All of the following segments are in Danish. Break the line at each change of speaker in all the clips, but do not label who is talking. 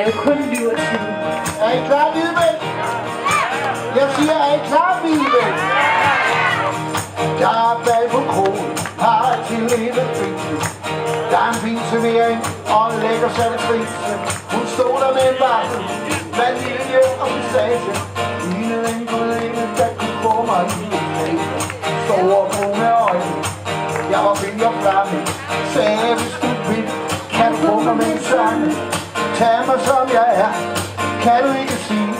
du kun lyver til.
Er I klar, Hvidebæk? Jeg siger, er I klar, Hvidebæk? Der er bag på krogen, har til lille frise. Der er en fin servering og en lækker salgfrise. Hun stod der med en barsel, hvad lille hjem og massage. Lignede en kollega, der kunne få mig i en fase. Store brune øjne, jeg var vild og flamme. Sagde, hvis du vil, kan du få mig med en sang. Tag mig som jeg er, kan du ikke sige.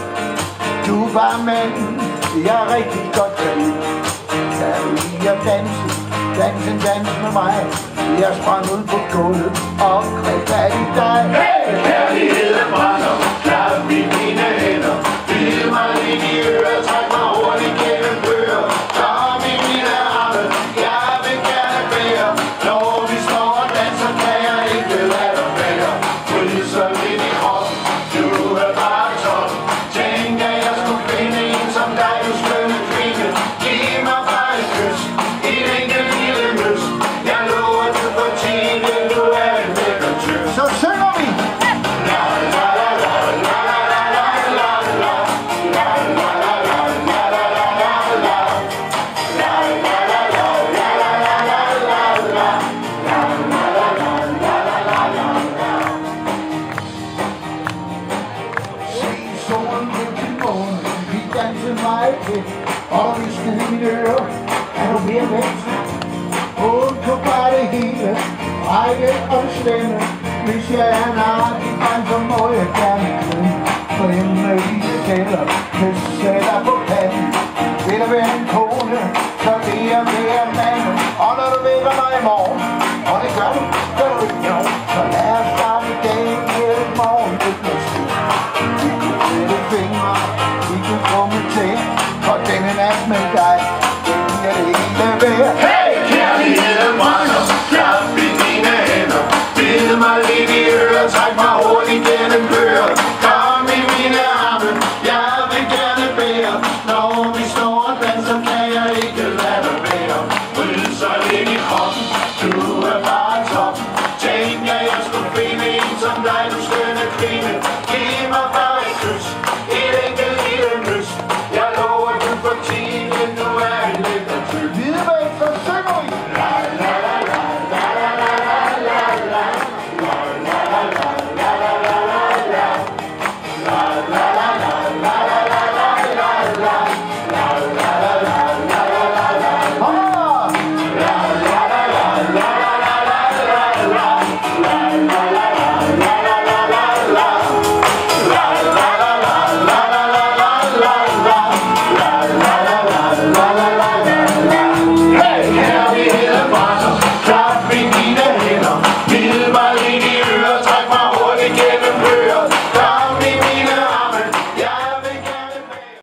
Du er bare manden, jeg er rigtig godt kan lide. Kan du lide at danse, dans med mig. Jeg sprang ud på gulvet og greb fat i dig.
Hey, kærligheden brænder, klap i mine hænder. Vid mig ind i øret, træk mig hurtigt gennem bøger. Kom i mine arme, jeg vil gerne bære. Når vi står og danser, kan jeg ikke lade dig være. Fryser lidt i kroppen, du er bare top. Tænk, at jeg skulle finde en som dig, du skønne kvinde. Giv mig bare et kys, et enkelt lille møs. Jeg lover, du fortjener, du er en lækker tyr.
Så synger vi! Og vi skulle i øre, er du mere væk? Hun tog bare det hele, række og stemme. Hvis jeg er narkemand, så må jeg gerne kunne. For hende lille tæller, kysse dig på panden. Vil der være en kone, så det er mere mand. Og når du vækker mig i morgen, og det gør du,